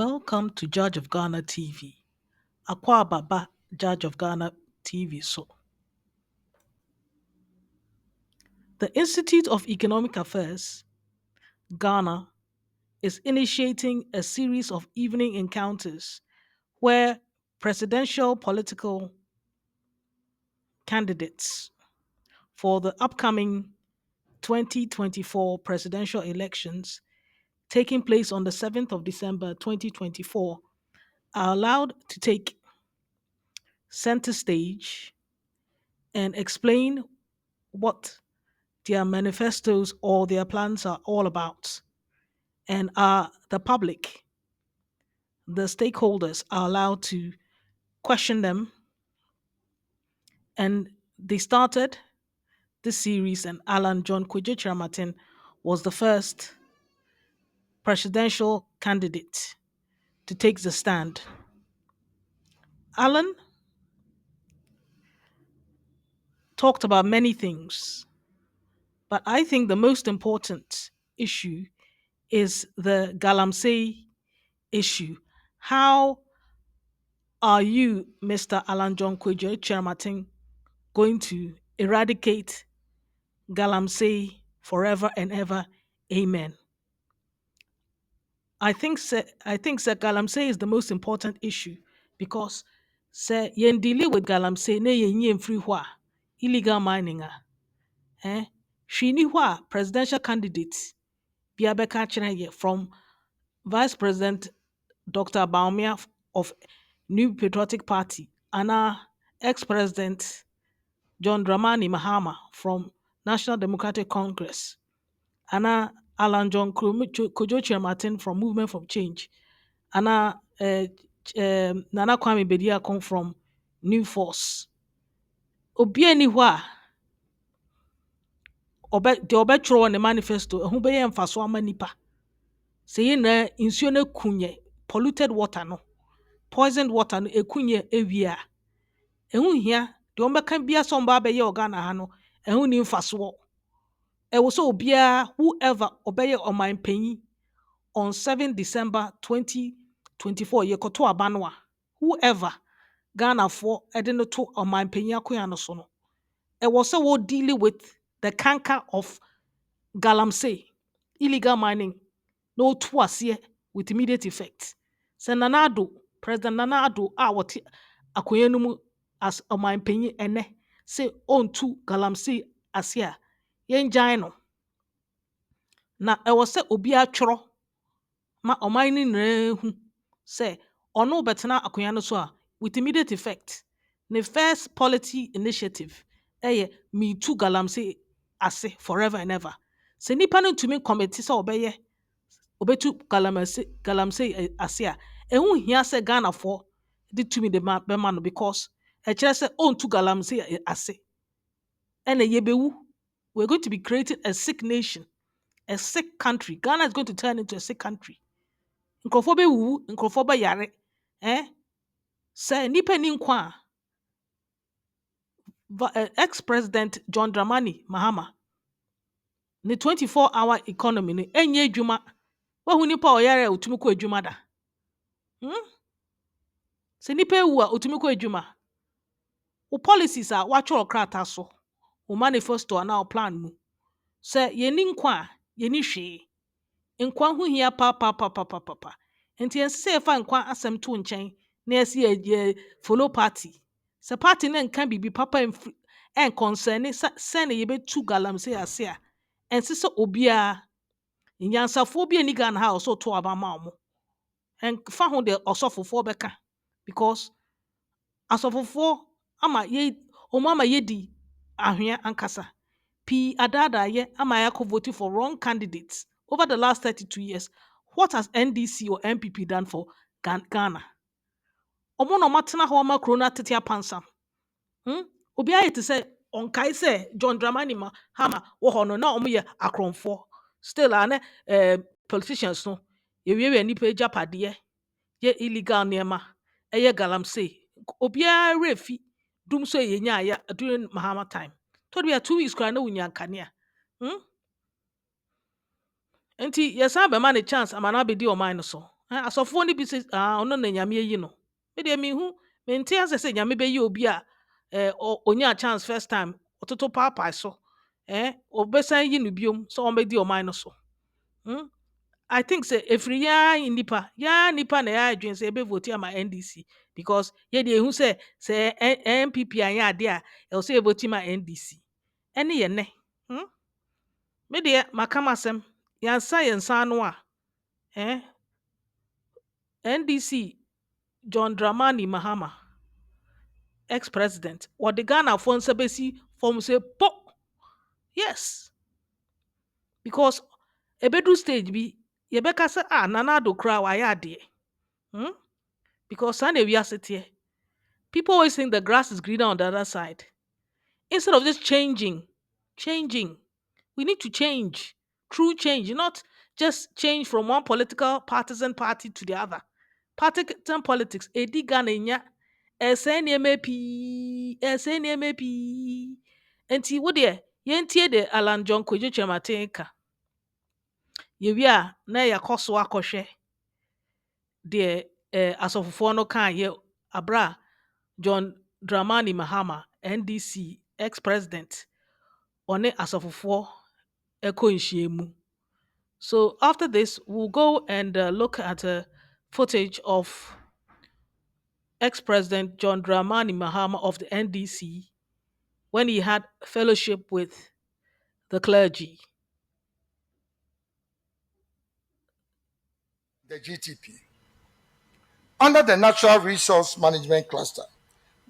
Welcome to Judge of Ghana TV. Akwa Baba, Judge of Ghana TV. The Institute of Economic Affairs, Ghana, is initiating a series of evening encounters where presidential political candidates for the upcoming 2024 presidential elections taking place on the 7th of December 2024 are allowed to take center stage and explain what their manifestos or their plans are all about. And the public, the stakeholders, are allowed to question them. And they started this series, and Alan John Kyerematen was the first presidential candidate to take the stand. Alan talked about many things, but I think the most important issue is the Galamsey issue. How are you, Mr. Alan John Kyerematen, going to eradicate Galamsey forever and ever? Amen. I think Galamsey is the most important issue because say yen dealing with Galamsey ne yen yen free illegal mining eh shini presidential candidate biabeka cheneye from Vice President Dr. Baumia of New Patriotic Party and ex-president John Dramani Mahama from National Democratic Congress and Alan John Kyerematen from Movement for Change and Nana Kwame Bediakon from New Force. Obi ani hɔ a deɛ ɔbɛtwerɛ wɔ ne manifesto ɛho bɛyɛ mfaso ama nipa. Sɛ yɛ na nsuo no kunye polluted water no, poisoned water no ekunye ewie a ɛho hia deɛ ɔmbɛka bia sɛ ɔmba abɛyɛ Ghana ha no ɛho ni mfasoɔ. Ɛwɔ sɛ obiara whoever ɔbɛyɛ ɔmanpanyin on 7 December 2024 yɛkɔto aba no a whoever Ghanafoɔ ɛde no to ɔmanpanyin akoya no so no ɛwɔ sɛ wɔ deal with the canker of Galamsey illegal mining no to aseɛ with immediate effect. Sɛ Nana Addo, President Nana Addo a wɔte akoya no mu as ɔmanpanyin ɛnɛ sɛ ɔntu Galamsey ase a yɛngyae no na ɛwɔ sɛ obiara twerɛ ma ɔman no nyinaa hu sɛ ɔno bɛtena akoya no so a with immediate effect. The first policy initiative me too Galamsey ase forever and ever. Sɛ nipa no ntumi committee sɛ ɔbɛyɛ obetu Galamsey ase a ɛho hia sɛ Ghanafoɔ de tumi de bɛma no because ɛkyerɛ sɛ ɔntu Galamsey ase ɛna yɛbɛwu. We're going to be creating a sick nation, a sick country. Ghana is going to turn into a sick country. Nkurɔfoɔ bɛwuwu, nkurɔfoɔ bɛyare. Sɛ nipa ni nkwa a ex-president John Dramani Mahama ne 24-hour economy no enye adwuma. Wahu nipa oyare a otumi kɔ adwuma da. Sɛ nipa ewu a otumi kɔ adwuma. Wo policies a watwerɛ krata so. Wo manifesto na wo plan mu. Sɛ yɛni nkwa a yɛni hwee. Nkwa ho hia pa. Enti yɛnsɛ yɛfa nkwa asɛm to nkyɛn na yɛsi follow party. Sɛ party na nka bibi papa en concern sɛ na yɛbɛtu Galamsey ase a ɛnse sɛ obiara nyansafo bi ani Ghana ha ɔsɔ to aba ma ɔmo ɛnfa ho de ɔsɔfofoɔ bɛka because asɔfofoɔ ama yɛdi ahwea ankasa pii adaadaayɛ ama yɛakɔ vote for wrong candidates over the last 32 years. What has NDC or NPP done for Ghana? Ɔmo na ɔmatena hɔ ama kuro no atete apansam. Obi ayɛ te sɛ ɔnkae sɛ John Dramani Mahama wɔ hɔ no na ɔmo yɛ akrɔmfoɔ. Still politicians no yɛwiewie nipa agyapadeɛ yɛ illegal nneɛma ɛyɛ Galamsey. Obiara refi dum so yɛnya during Mahama time. Told me 2 weeks kora na wonya kanea. Enti yɛsan bɛma ne chance ama na bɛdi ɔman no so. Asɔfoɔ no bi sɛ ɔno na nyame ayi no. Me deɛ mehu mente asɛ sɛ nyame bɛyi obi a onyaa chance first time ɔtoto paapae so ɔbɛsan yi no biom sɛ ɔmmɛdi ɔman no so. Hmm? I think sɛ ɛfiri yɛa nnipa na yɛa adwene sɛ yɛbɛvoti ama NDC because yɛde ɛhu sɛ NPP anyɛ adeɛ a ɛwɔ sɛ yɛvoti ma NDC ɛne yɛ nnɛ. Hmm? Me deɛ maka m'asɛm yɛansa yɛn nsa ano a NDC John Dramani Mahama ex-president wɔde Ghanafoɔ nsa bɛsi fam sɛ po. Yes, because ɛbɛdu stage bi yɛbɛka sɛ Nana Addo koraa wayɛ adeɛ. Hmm? Because saa na ewiase teɛ. People always think the grass is greener on the other side. Instead of just changing, we need to change. True change, not just change from one political partisan party to the other. Partisan politics, edi Ghana nya, ɛsɛ nneɛma pii. Enti wo deɛ, yɛntie de Alan John Kojo Kyerematen ka. Yɛwie a na yɛakɔ so akɔhwɛ deɛ asɔfofoɔ no kaayɛ abra John Dramani Mahama, NDC ex-president, ɔne asɔfofoɔ ɛkɔ nhyiamu. So after this, we'll go and look at footage of ex-president John Dramani Mahama of the NDC when he had fellowship with the clergy. The GTP. Under the Natural Resource Management Cluster,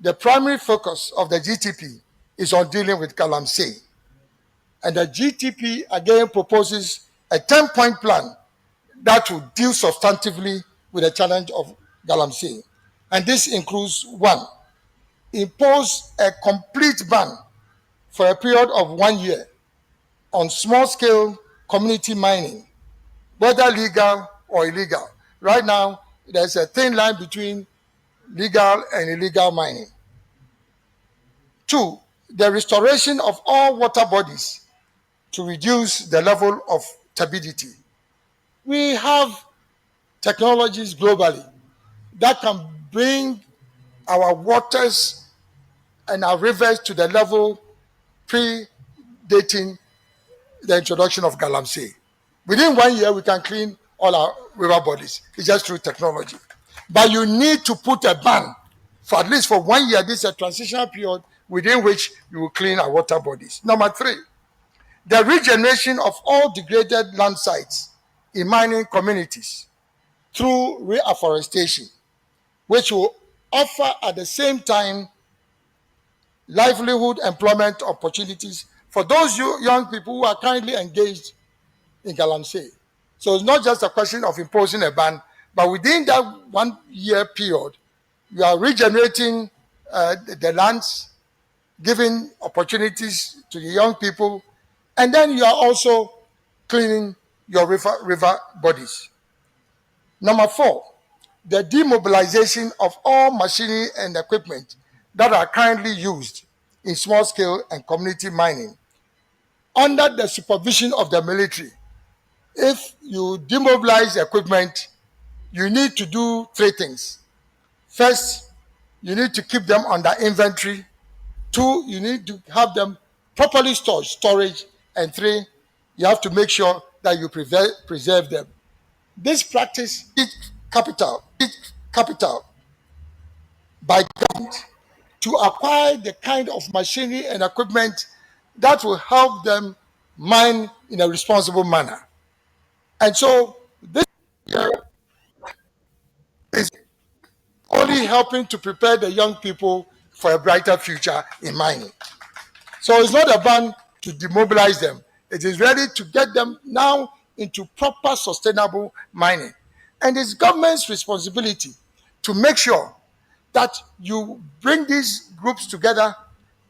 the primary focus of the GTP is on dealing with Galamsey. And the GTP again proposes a 10-point plan that will deal substantively with the challenge of Galamsey. And this includes 1, impose a complete ban for a period of 1 year on small-scale community mining, whether legal or illegal. Right now, there's a thin line between legal and illegal mining. 2, the restoration of all water bodies to reduce the level of turbidity. We have technologies globally that can bring our waters and our rivers to the level predating the introduction of Galamsey. Within 1 year, we can clean all our river bodies. It's just through technology. But you need to put a ban for at least for 1 year. This is a transitional period within which you will clean our water bodies. Number 3, the regeneration of all degraded land sites in mining communities through reforestation, which will offer at the same time livelihood employment opportunities for those young people who are currently engaged in Galamsey. So it's not just a question of imposing a ban, but within that 1 year period, you are regenerating the lands, giving opportunities to the young people, and then you are also cleaning your river bodies. Number 4, the demobilization of all machinery and equipment that are currently used in small-scale and community mining under the supervision of the military. If you demobilize equipment, you need to do 3 things. First, you need to keep them under inventory. 2, you need to have them properly storage. And 3, you have to make sure that you preserve them. This practice is capital by government to acquire the kind of machinery and equipment that will help them mine in a responsible manner. And so this year is only helping to prepare the young people for a brighter future in mining. So it's not a ban to demobilize them. It is ready to get them now into proper sustainable mining. And it's government's responsibility to make sure that you bring these groups together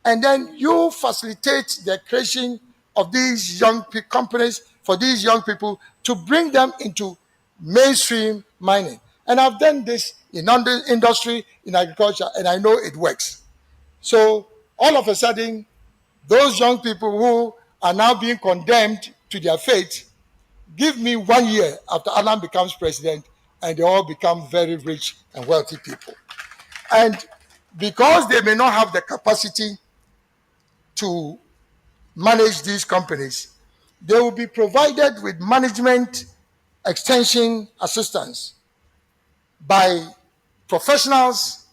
and then you facilitate the creation of these young companies for these young people to bring them into mainstream mining. And I've done this in industry, in agriculture, and I know it works. So all of a sudden, those young people who are now being condemned to their fate, give me 1 year after Alan becomes president, and they all become very rich and wealthy people. And because they may not have the capacity to manage these companies, they will be provided with management extension assistance by professionals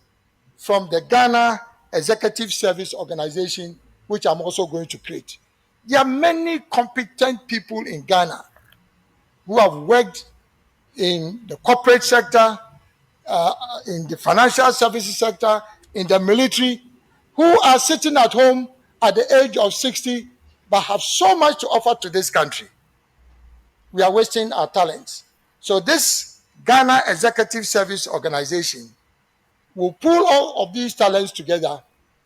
from the Ghana Executive Service Organization, which I'm also going to create. There are many competent people in Ghana who have worked in the corporate sector, in the financial services sector, in the military, who are sitting at home at the age of 60, but have so much to offer to this country. We are wasting our talents. So this Ghana Executive Service Organization will pull all of these talents together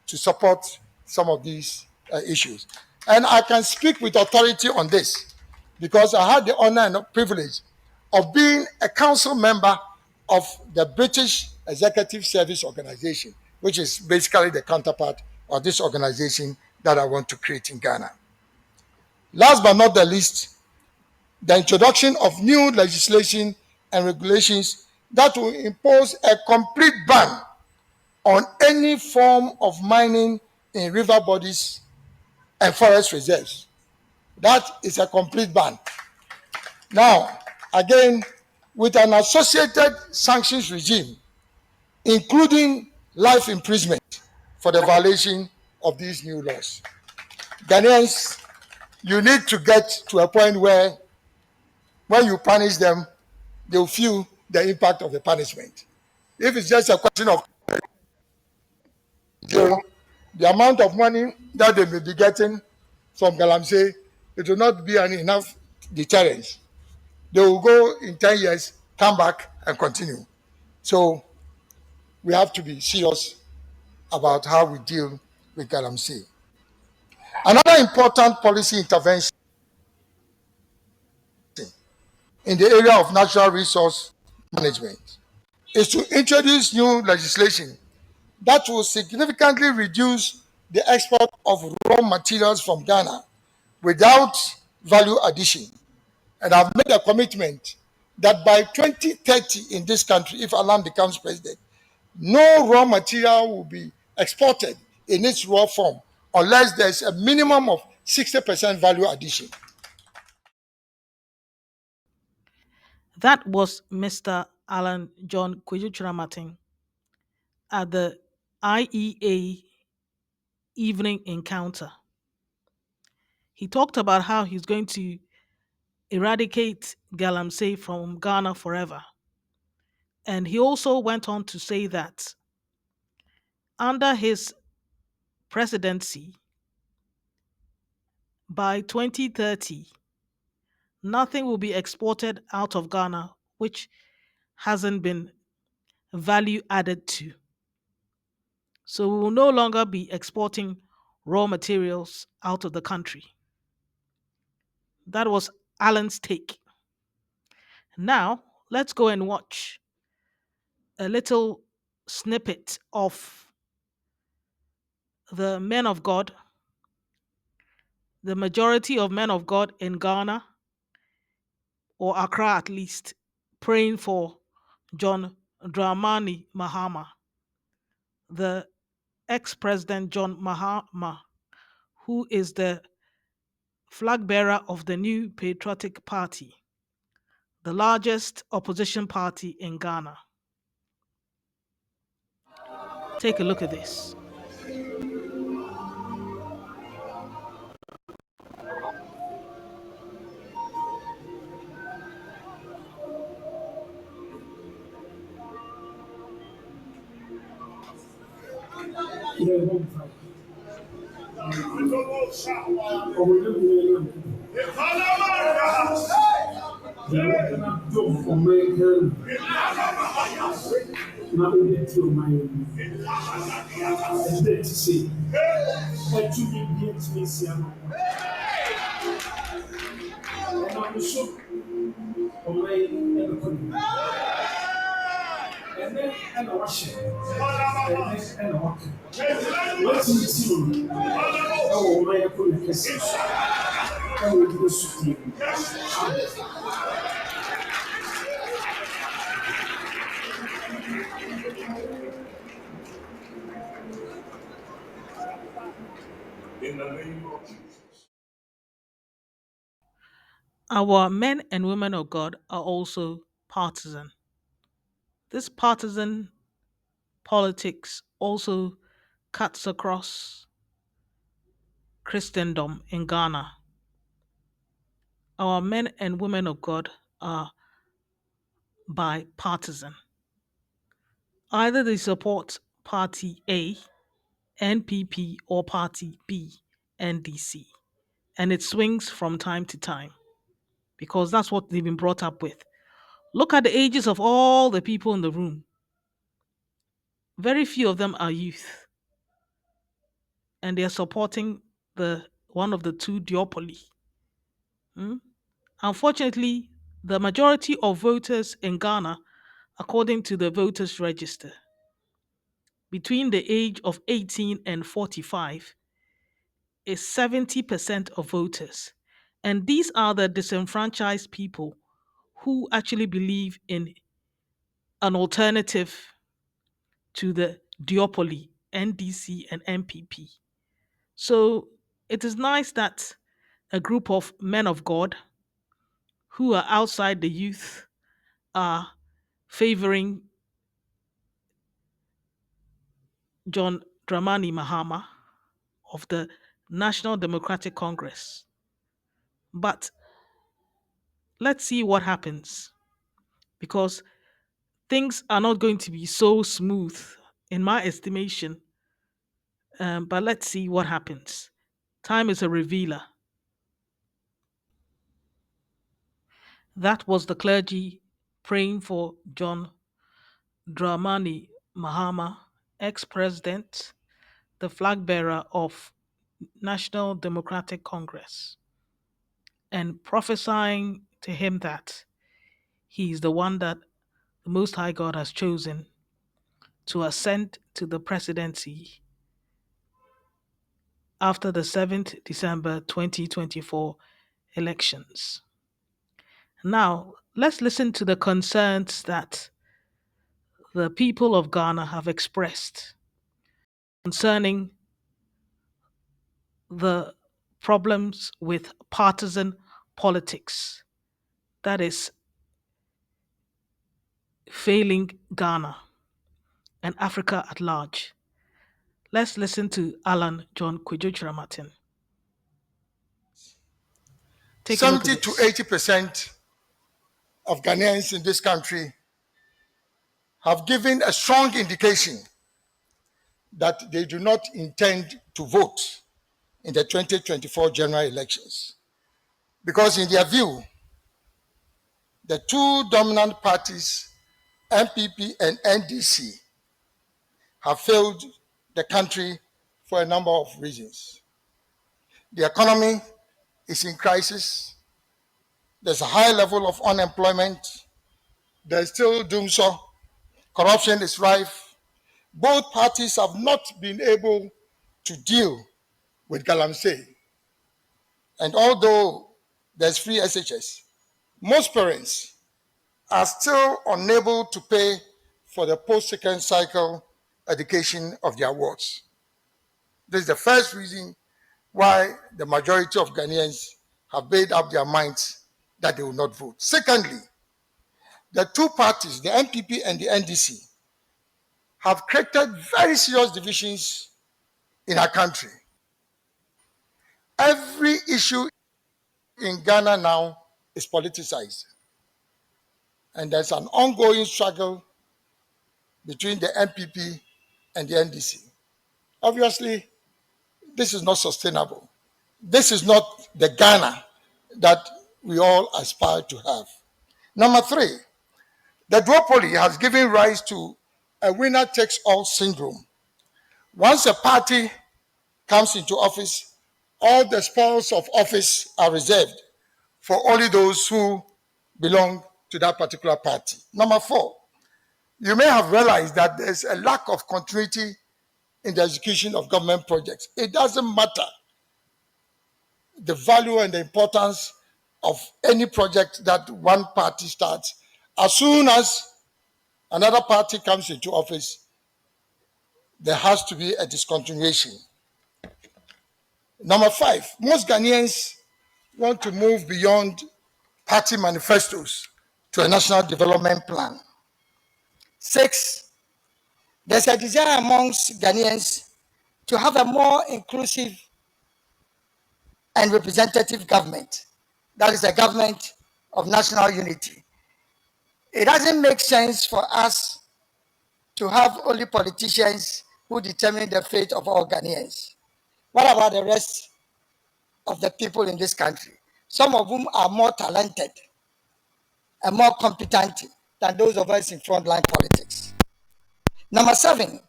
to support some of these issues. And I can speak with authority on this because I had the honor and privilege of being a council member of the British Executive Service Organization, which is basically the counterpart of this organization that I want to create in Ghana. Last but not the least, the introduction of new legislation and regulations that will impose a complete ban on any form of mining in river bodies and forest reserves. That is a complete ban. Now, again, with an associated sanctions regime, including life imprisonment for the violation of these new laws. Ghanaians, you need to get to a point where when you punish them, they'll feel the impact of the punishment. If it's just a question of jail, the amount of money that they may be getting from Galamsey, it will not be an enough deterrence. They will go in 10 years, come back and continue. So we have to be serious about how we deal with Galamsey. Another important policy intervention in the area of natural resource management is to introduce new legislation that will significantly reduce the export of raw materials from Ghana without value addition. And I've made a commitment that by 2030 in this country, if Alam becomes president, no raw material will be exported in its raw form unless there's a minimum of 60% value addition. That was Mr. Alan John Kyerematen at the IEA evening encounter. He talked about how he's going to eradicate Galamsey from Ghana forever. And he also went on to say that under his presidency, by 2030, nothing will be exported out of Ghana which hasn't been value added to. So we will no longer be exporting raw materials out of the country. That was Alan's take. Now, let's go and watch a little snippet of the men of God, the majority of men of God in Ghana, or Accra at least, praying for John Dramani Mahama, the ex-president John Mahama, who is the flag bearer of the new Patriotic Party, the largest opposition party in Ghana. Take a look at this. Our men and women of God are also partisan. This partisan politics also cuts across Christendom in Ghana. Our men and women of God are bipartisan. Either they support Party A, NPP, or Party B, NDC. And it swings from time to time because that's what they've been brought up with. Look at the ages of all the people in the room. Very few of them are youth, and they're supporting the one of the two duopoly. Hmm? Unfortunately, the majority of voters in Ghana, according to the voters register, between the age of 18 and 45 is 70% of voters. And these are the disenfranchised people who actually believe in an alternative to the duopoly, NDC and NPP. So it is nice that a group of men of God who are outside the youth are favoring John Dramani Mahama of the National Democratic Congress. But let's see what happens because things are not going to be so smooth, in my estimation. But let's see what happens. Time is a revealer. That was the clergy praying for John Dramani Mahama, ex president, the flag bearer of National Democratic Congress, and prophesying to him that he is the one that the Most High God has chosen to ascend to the presidency after the 7th December 2024 elections. Now, let's listen to the concerns that the people of Ghana have expressed concerning the problems with partisan politics that is failing Ghana and Africa at large. Let's listen to Alan John Kyerematen. Take a look at 70 to this. 80% of Ghanaians in this country have given a strong indication that they do not intend to vote in the 2024 general elections. Because in their view, the two dominant parties, NPP and NDC, have failed the country for a number of reasons. The economy is in crisis. There's a high level of unemployment. There's still doomsday. Corruption is rife. Both parties have not been able to deal with Galamsey. And although there's free SHS, most parents are still unable to pay for the post-second cycle education of their wards. This is the first reason why the majority of Ghanaians have made up their minds that they will not vote. Secondly, the two parties, the NPP and the NDC, have created very serious divisions in our country. Every issue in Ghana now is politicized. And there's an ongoing struggle between the NPP and the NDC. Obviously, this is not sustainable. This is not the Ghana that we all aspire to have. Number three, the duopoly has given rise to a winner takes all syndrome. Once a party comes into office, all the spoils of office are reserved for only those who belong to that particular party. Number four, you may have realized that there's a lack of continuity in the execution of government projects. It doesn't matter the value and the importance of any project that one party starts. As soon as another party comes into office, there has to be a discontinuation. Number five, most Ghanaians want to move beyond party manifestos to a national development plan. Six, there's a desire amongst Ghanaians to have a more inclusive and representative government. That is a government of national unity. It doesn't make sense for us to have only politicians who determine the fate of all Ghanaians. What about the rest of the people in this country? Some of whom are more talented and more competent than those of us in frontline politics. Number seven,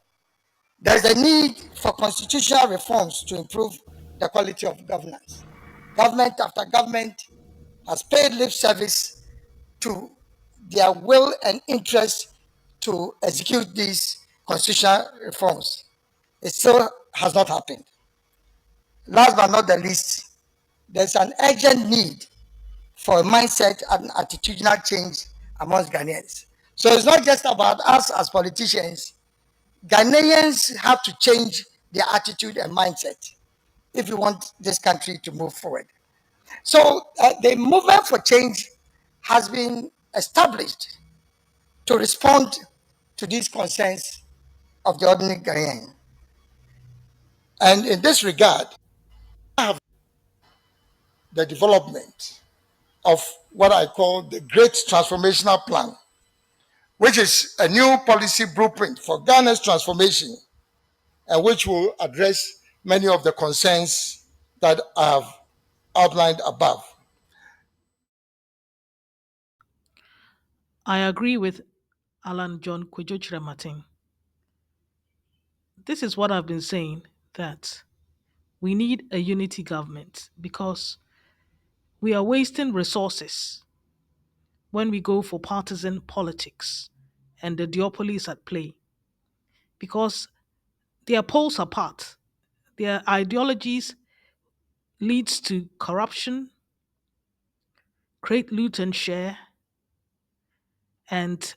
there's a need for constitutional reforms to improve the quality of governance. Government after government has paid lip service to their will and interest to execute these constitutional reforms. It still has not happened. Last but not the least, there's an urgent need for a mindset and attitudinal change amongst Ghanaians. So it's not just about us as politicians. Ghanaians have to change their attitude and mindset if we want this country to move forward. So the movement for change has been established to respond to these concerns of the ordinary Ghanaian. And in this regard, the development of what I call the Great Transformational Plan, which is a new policy blueprint for Ghana's transformation and which will address many of the concerns that I have outlined above. I agree with Alan John Kyerematen. This is what I've been saying, that we need a unity government because we are wasting resources when we go for partisan politics and the duopoly is at play because they are poles apart. Their ideologies leads to corruption, create loot and share, and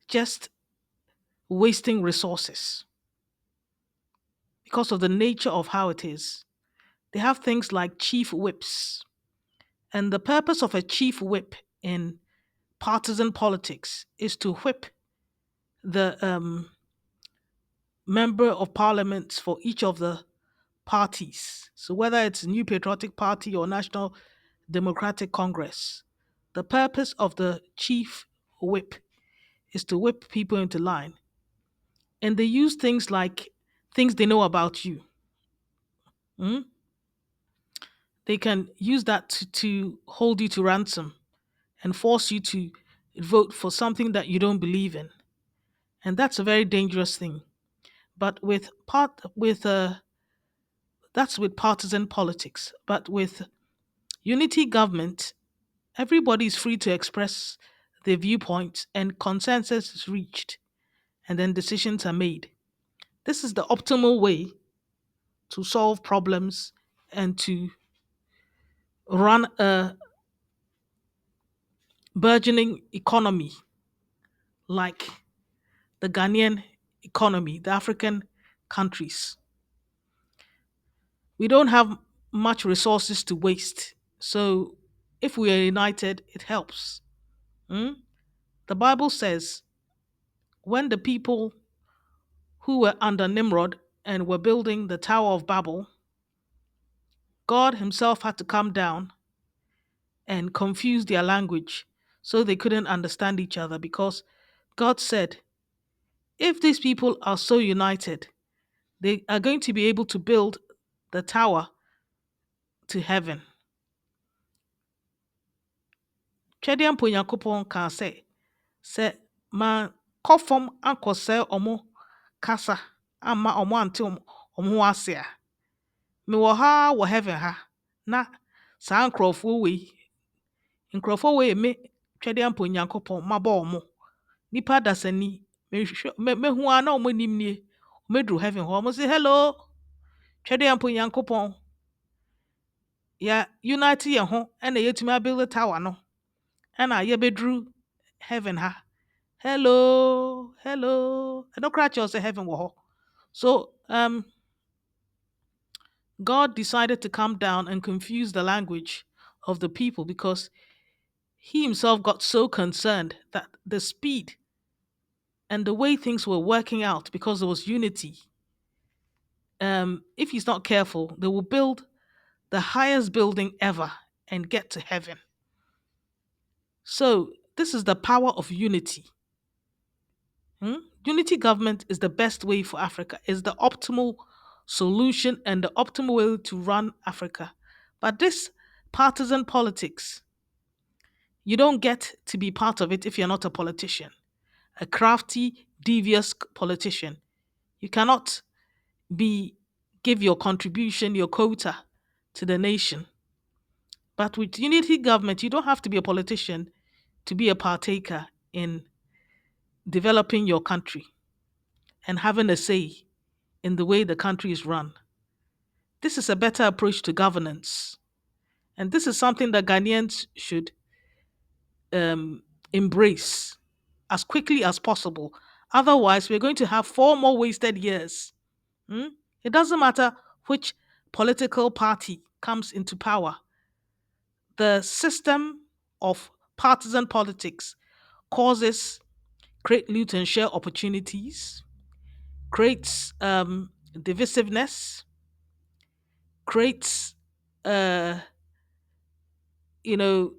just wasting resources because of the nature of how it is. They have things like chief whips, and the purpose of a chief whip in partisan politics is to whip the member of parliament for each of the parties. So whether it's New Patriotic Party or National Democratic Congress, the purpose of the chief whip is to whip people into line. And they use things like things they know about you. Mm? They can use that to hold you to ransom and force you to vote for something that you don't believe in. And that's a very dangerous thing. But that's with partisan politics. But with unity government, everybody is free to express their viewpoints and consensus is reached and then decisions are made. This is the optimal way to solve problems and to run a burgeoning economy like the Ghanaian economy, the African countries. We don't have much resources to waste. So if we are united, it helps. Mm? The Bible says when the people who were under Nimrod and were building the Tower of Babel, God Himself had to come down and confuse their language so they couldn't understand each other because God said, if these people are so united, they are going to be able to build the tower to heaven. Twɛdeɛ mpo Nyankopɔn kaa sɛ ma kɔ fam ankɔsɛe ɔmo kasa amma ɔmo ante ɔmo ho ase a, mewɔ ha wɔ heaven ha na saa nkurɔfoɔ wei me twɛdeɛ mpo Nyankopɔn mabɔ ɔmo. Nipa dasani mehu a na ɔmo nim nie. Ɔmɛduru heaven hɔ ɔmo se hello twɛdeɛ mpo Nyankopɔn ya unite yɛn ho ɛna yɛtumi abuild tower no ɛna yɛbɛduru heaven ha. Hello, hello. I don't cry sɛ heaven wɔ hɔ. So God decided to come down and confuse the language of the people because he himself got so concerned that the speed and the way things were working out because there was unity. If he's not careful, they will build the highest building ever and get to heaven. So, this is the power of unity. Unity government is the best way for Africa, is the optimal solution and the optimal way to run Africa. But this partisan politics, you don't get to be part of it if you're not a politician, a crafty, devious politician. You cannot be give your contribution, your quota to the nation. But with unity government, you don't have to be a politician to be a partaker in developing your country and having a say in the way the country is run. This is a better approach to governance. And this is something that Ghanaians should embrace as quickly as possible. Otherwise, we're going to have 4 more wasted years. Hmm? It doesn't matter which political party comes into power. The system of partisan politics causes great loot and share opportunities, creates divisiveness, creates, uh, you know,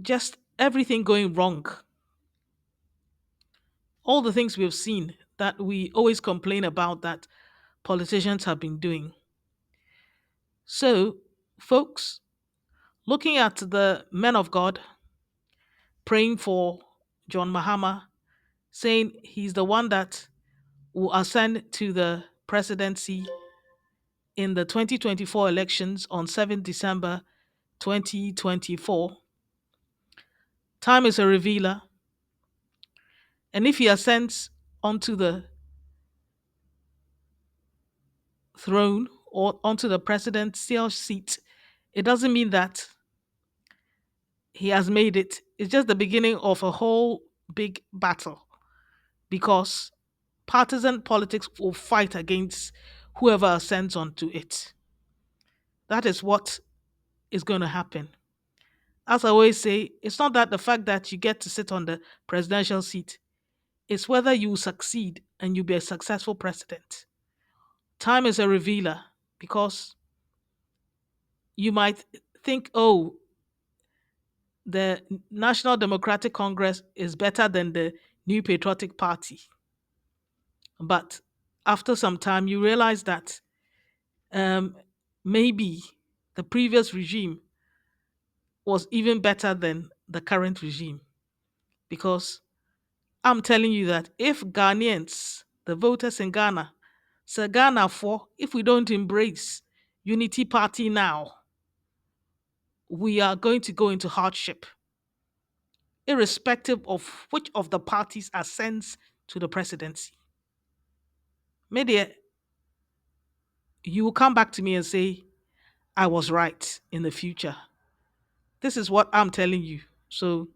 just everything going wrong. All the things we've seen that we always complain about that politicians have been doing. So, folks, looking at the men of God praying for John Mahama, saying he's the one that will ascend to the presidency in the 2024 elections on 7th December 2024. Time is a revealer. And if he ascends onto the throne or onto the presidential seat, it doesn't mean that he has made it. It's just the beginning of a whole big battle because partisan politics will fight against whoever ascends onto it. That is what is going to happen. As I always say, it's not that the fact that you get to sit on the presidential seat, it's whether you succeed and you be a successful president. Time is a revealer because you might think, oh, the National Democratic Congress is better than the New Patriotic Party. But after some time, you realize that um, maybe the previous regime was even better than the current regime. Because I'm telling you that if Ghanaians, the voters in Ghana, say Ghana for, if we don't embrace Unity Party now, we are going to go into hardship, irrespective of which of the parties ascends to the presidency. Maybe you will come back to me and say, I was right in the future. This is what I'm telling you. So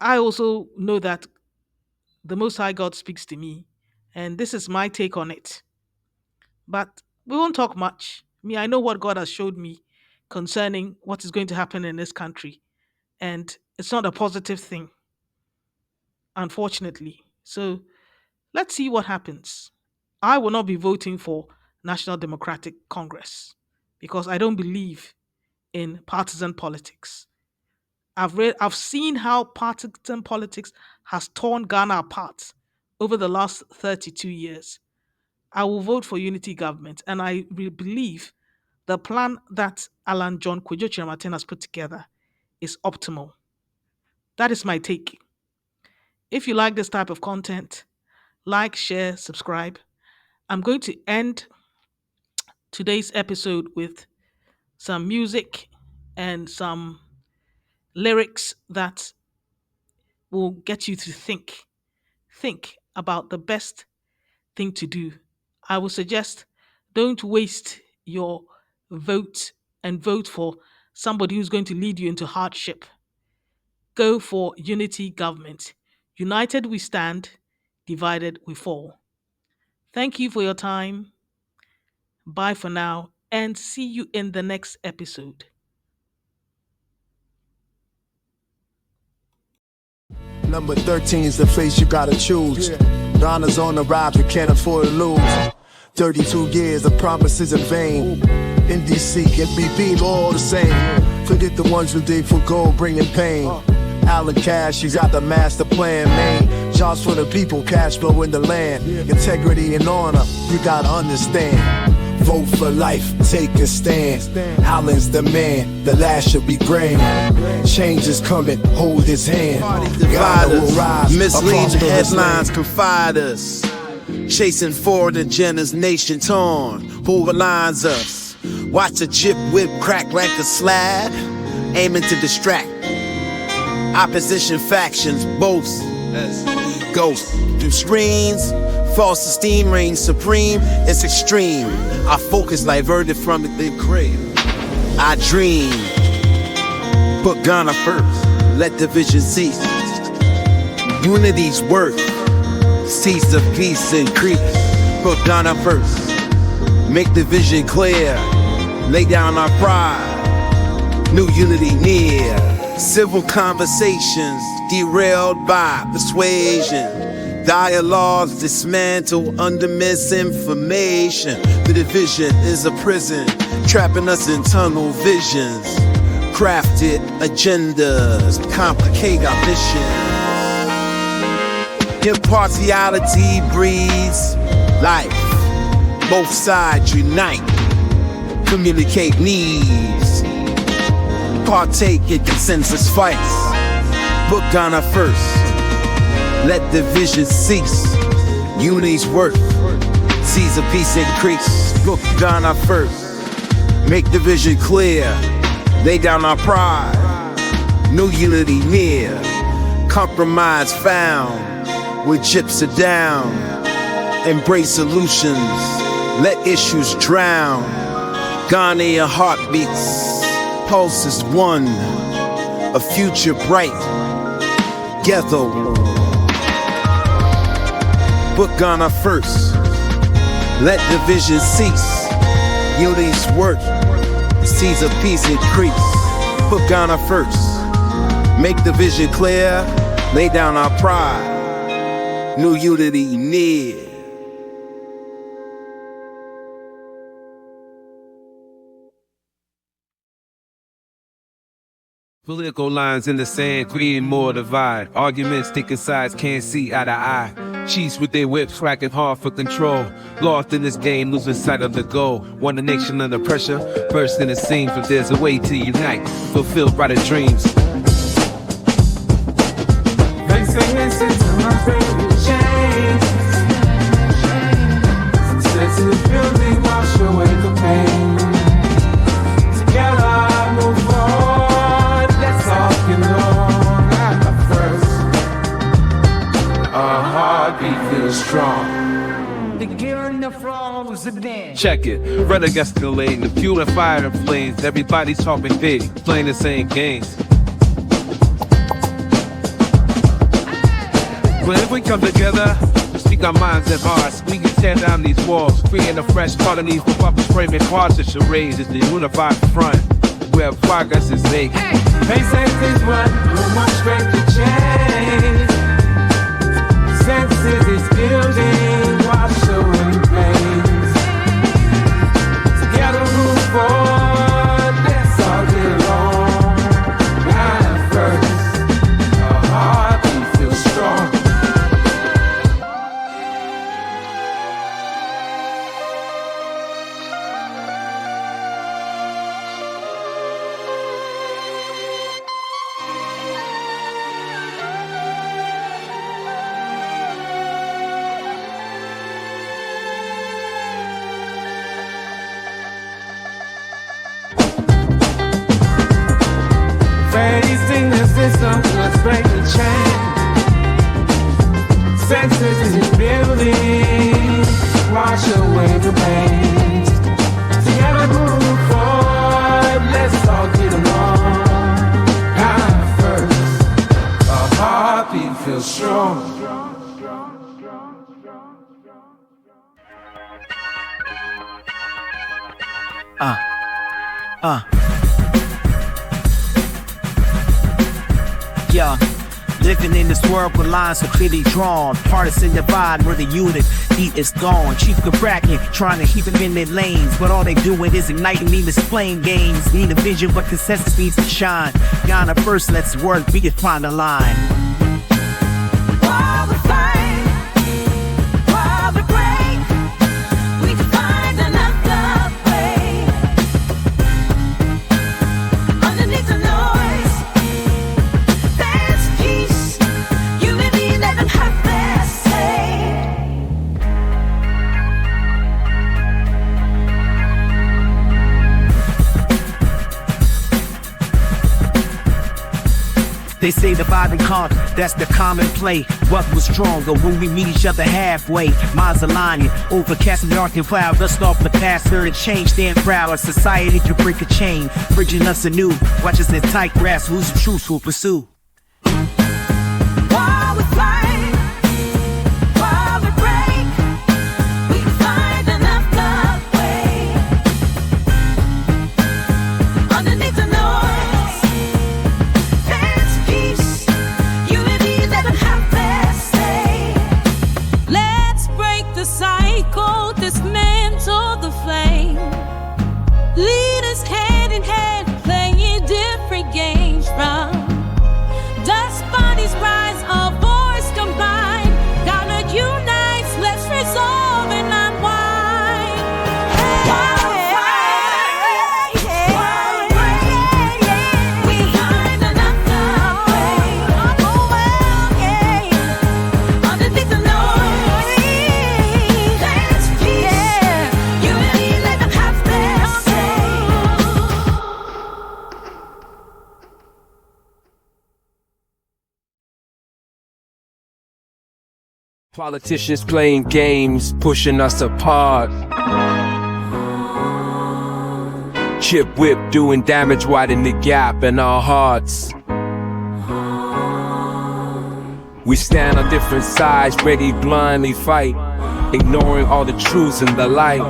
I also know that the Most High God speaks to me, and this is my take on it. But we won't talk much. Me, I know what God has showed me concerning what is going to happen in this country, and it's not a positive thing, unfortunately. So let's see what happens. I will not be voting for National Democratic Congress because I don't believe in partisan politics. I've seen how partisan politics has torn Ghana apart over the last 32 years. I will vote for unity government, and I believe the plan that Alan John Kwejo Kyerematen has put together is optimal. That is my take. If you like this type of content, like, share, subscribe. I'm going to end today's episode with some music and some lyrics that will get you to think. Think about the best thing to do. I would suggest don't waste your vote and vote for somebody who's going to lead you into hardship. Go for unity government. United we stand, divided we fall. Thank you for your time. Bye for now, and see you in the next episode. Number 13 is the face you gotta choose. Ghana's on the rise, we can't afford to lose. 32 years of promises in vain. NDC, NPP, all the same. Forget the ones who dig for gold, bringing pain. Alan Cash, he's got the master plan, man. Jobs for the people, cash flow in the land. Integrity and honor, you gotta understand. Vote for life, take a stand. Alan's the man, the last should be grand. Change is coming, hold his hand. God will rise, misleading headlines confide us. Chasing forward agendas, nation torn. Who aligns us? Watch a chip whip crack like a slab, aiming to distract. Opposition factions boast ghosts through screens. False esteem reigns supreme, it's extreme. Our focus diverted from the grave. I dream, put Ghana first, let division cease. Unity's worth, seeds of peace increase. Put Ghana first, make the vision clear. Lay down our pride, new unity near. Civil conversations derailed by persuasion. Dialogues dismantled under misinformation. The division is a prison, trapping us in tunnel visions. Crafted agendas complicate our mission. Impartiality breeds life. Both sides unite, communicate needs, partake in consensus fights. Put Ghana first, let division cease. Unity's worth, seeds of peace increase. Put Ghana first, make division clear. Lay down our pride, new unity near. Compromise found, when chips are down. Embrace solutions, let issues drown. Ghanaian heartbeats, pulses one. A future bright, together. Put Ghana first, let division cease. Unity's work, seeds of peace increase. Put Ghana first, make the vision clear. Lay down our pride, new unity near. Political lines in the sand, creating more divide. Arguments, taking sides, can't see eye to eye. Chiefs with their whips, cracking hard for control. Lost in this game, losing sight of the goal. Want a nation under pressure, burst in the seams. But there's a way to unite, fulfill brighter dreams. They say listen to my favorite change. Success is building, wash away the pain. Together, move forward. Let's all get along at first. Our heartbeat feels strong. The gear in the floor was a dance. Check it, rhetoric escalating, the fuel and fire and flames. Everybody's talking big, playing the same games. But if we come together, speak our minds and hearts, we can tear down these walls, create a fresh colony for puppets framing cards and charades. It's the unified front where progress is made. They say things run, too much strength to change. Senses is building, wash away the pains. Together move forward, let's all get along. At first, our heartbeat feels strong. Facing the system, let's break the chain. Senses is building, wash away the pain. Together move forward, let's all get along. At first, our heartbeat feels strong. Yeah. Living in this world where lines are clearly drawn. Partisan divide where the unit heat is gone. Chief Bracket trying to keep them in their lanes, but all they doing is igniting needless playing games. Need a vision, but consensus needs to shine. Ghana first, let's work, we can find a line. While we fight, while we break, we can find another way. Underneath the noise, there's peace. Unity, let them have their say. They say divide and conquer, that's the common play. What was stronger when we meet each other halfway? Minds aligning, overcasting dark and cloud. Dust off the past, learn to change, stand proud. Our society to break a chain, bridging us anew. Watch us in tight grasp, who's the truth we'll pursue. While we fight, while we break, we can find another way. Underneath the noise, there's peace. Unity, let them have their say. Let's break the cycle, dismantle the flame. Lead us hand in hand, playing different games from dust bodies rise, our voice combined. Ghana unites, let's resolve and unwind. While we fight, while we break, we find another way. Underneath the noise, there's peace. Unity, let them have their say. Politicians playing games, pushing us apart. Chip whip doing damage, widening the gap in our hearts. We stand on different sides, ready blindly fight, ignoring all the truths and the light.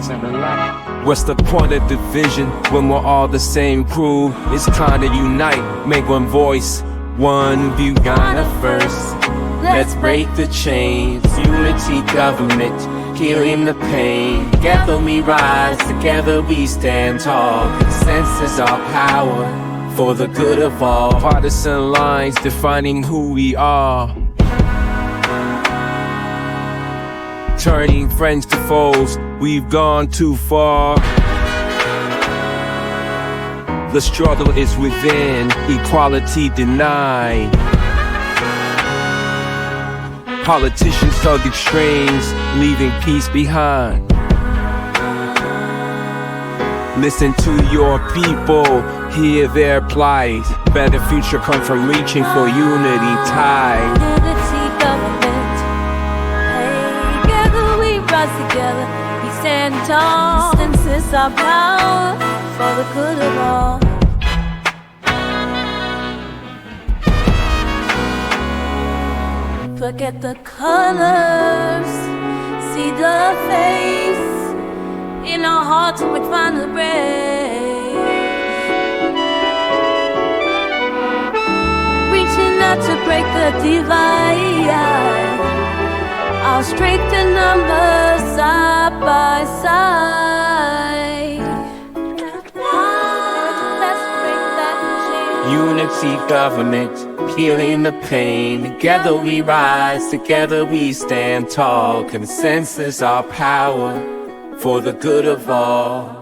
What's the point of division when we're all the same crew? It's time to unite, make one voice, one view. Ghana first. Let's break the chains, unity government, healing the pain. Together we rise, together we stand tall. Consensus our power, for the good of all. Partisan lines defining who we are. Turning friends to foes, we've gone too far. The struggle is within, equality denied. Politicians tugging strings, leaving peace behind. Listen to your people, hear their plight. Better future come from reaching for unity tied. Unity government, hey, together we rise together, we stand tall. Consensus our power, for the good of all. Forget the colors, see the face. In our hearts we find the grace. Reaching out to break the divide. Our strength in numbers side by side. Let's break that chain. Unity government, healing the pain. Together we rise, together we stand tall. Consensus our power, for the good of all.